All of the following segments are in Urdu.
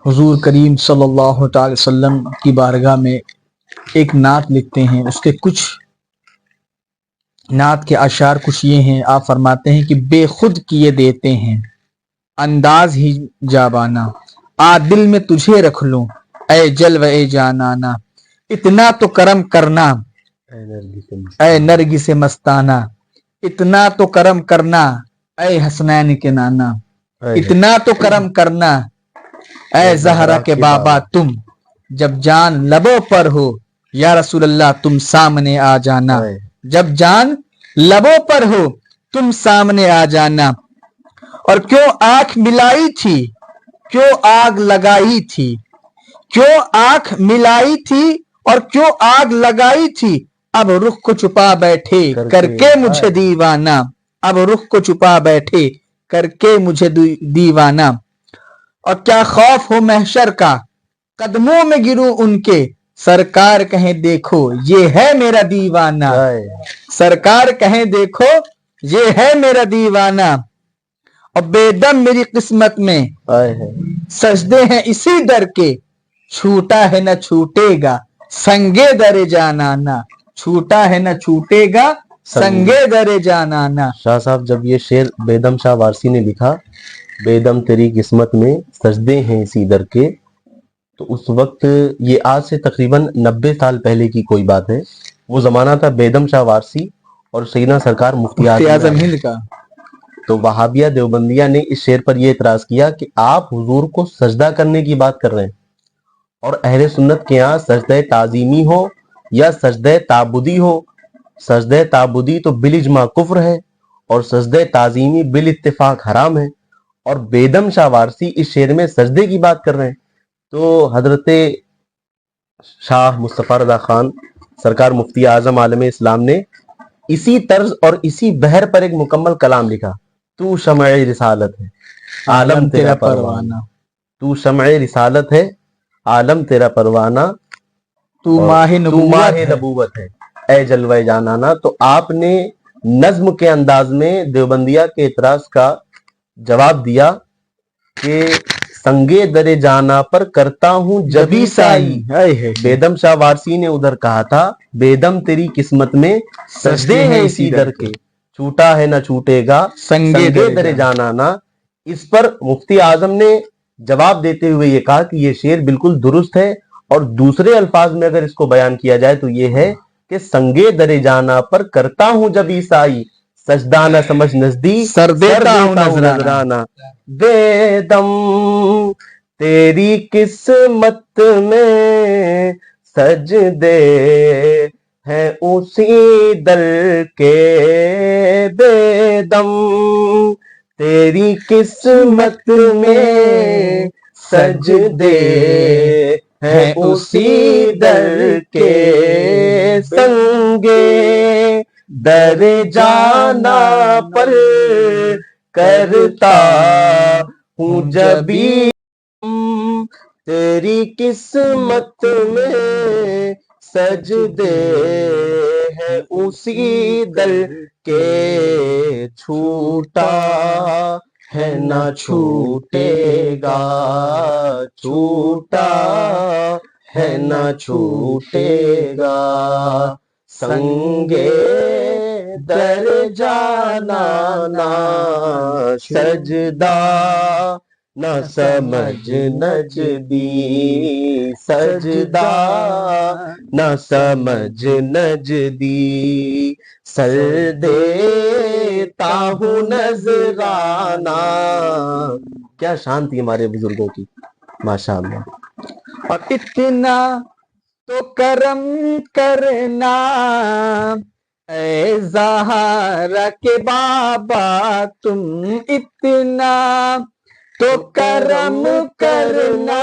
حضور کریم صلی اللہ تعالی وسلم کی بارگاہ میں ایک نعت لکھتے ہیں. اس کے کچھ نعت کے اشعار کچھ یہ ہیں. آپ فرماتے ہیں کہ بے خود کیے دیتے ہیں انداز ہی جابانا، آ دل میں تجھے رکھ لوں اے جلوہ اے جانانا، اتنا تو کرم کرنا اے نرگس مستانہ، اتنا تو کرم کرنا اے حسنین کے نانا، اتنا تو کرم کرنا اے زہرا کے بابا، تم جب جان لبوں پر ہو یا رسول اللہ تم سامنے آ جانا، جب جان لبوں پر ہو تم سامنے آ جانا. اور کیوں آنکھ ملائی تھی، کیوں آگ لگائی تھی، کیوں آنکھ ملائی تھی اور کیوں آگ لگائی تھی، اب رخ کو چھپا بیٹھے کر کے مجھے دیوانہ، اب رخ کو چھپا بیٹھے کر کے مجھے دیوانہ. اور کیا خوف ہو محشر کا قدموں میں گروں ان کے، سرکار کہیں دیکھو یہ ہے میرا دیوانہ، سرکار کہیں دیکھو یہ ہے میرا دیوانہ. اور بے دم میری قسمت میں سجدے ہیں اسی در کے، چھوٹا ہے نہ چھوٹے گا سنگے در جانانا، چھوٹا ہے نہ چھوٹے گا سنگے در جانانا. شاہ صاحب جب یہ شعر بیدم شاہ وارسی نے لکھا، بیدم تیری قسمت میں سجدے ہیں اسی در کے، تو اس وقت یہ آج سے تقریباً 90 سال پہلے کی کوئی بات ہے. وہ زمانہ تھا بیدم شاہ وارسی اور سیدنا سرکار مفتی اعظم ہند کا. تو وہابیہ دیوبندیہ نے اس شعر پر یہ اعتراض کیا کہ آپ حضور کو سجدہ کرنے کی بات کر رہے ہیں، اور اہل سنت کے یہاں سجدہ تعظیمی ہو یا سجدہ تعبدی ہو، سجدہ تعبدی تو بالاجماع کفر ہے اور سجدہ تعظیمی بالاتفاق حرام ہے، اور بیدم شاہ وارسی اس شعر میں سجدے کی بات کر رہے ہیں. تو حضرت شاہ مصطفیٰ رضا خان سرکار مفتی اعظم عالم اسلام نے اسی طرز اور اسی بحر پر ایک مکمل کلام لکھا. تو شمع رسالت ہے عالم تیرا پروانہ، تو شمع رسالت ہے عالم تیرا پروانہ، تو ماہ نبوت ہے اے جلوہ جانانا. تو آپ نے نظم کے انداز میں دیوبندیہ کے اعتراض کا جواب دیا کہ سنگے در جانا پر کرتا ہوں جبی سائی. بیدم شاہ وارسی نے ادھر کہا تھا بیدم تیری قسمت میں سجدے ہیں اسی در کے، چھوٹا ہے نہ چھوٹے گا سنگے در جانانا. اس پر مفتی اعظم نے جواب دیتے ہوئے یہ کہا کہ یہ شعر بالکل درست ہے، اور دوسرے الفاظ میں اگر اس کو بیان کیا جائے تو یہ ہے کہ سنگے در جانا پر کرتا ہوں جب عیسائی، سجدہ نہ سمجھ نزدیک سر دیتا ہوں نذرانہ. بیدم تیری قسمت میں سجدے ہیں اسی در کے، بیدم تیری قسمت میں سجدے ہیں اسی در کے، سنگے در جانا پر کرتا ہوں جبی، تیری قسمت میں سجدے ہیں اسی در کے، چھوٹا ہے نہ چھوٹے گا، چھوٹا ہے نہ چھوٹے گا سنگے در جانانا، سجدہ نہ سمجھ نجدی، سجدہ نہ سمجھ نجدی، سر دیتا ہوں نذرانہ. کیا شان تھی ہمارے بزرگوں کی، ماشاءاللہ. اور اتنا تو کرم کرنا اے زہرا کے بابا، تم اتنا تو کرم کرنا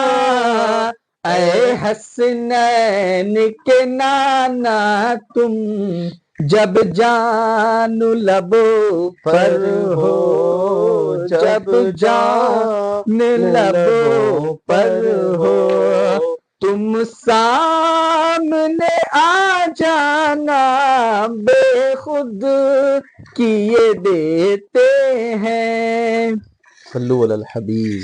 اے حسنین کے نانا، تم جب جان لبوں پر ہو، جب جان لبوں پر ہو تم سامنے آ جانا، بے خود کیے دیتے ہیں. صلو علی الحبیب.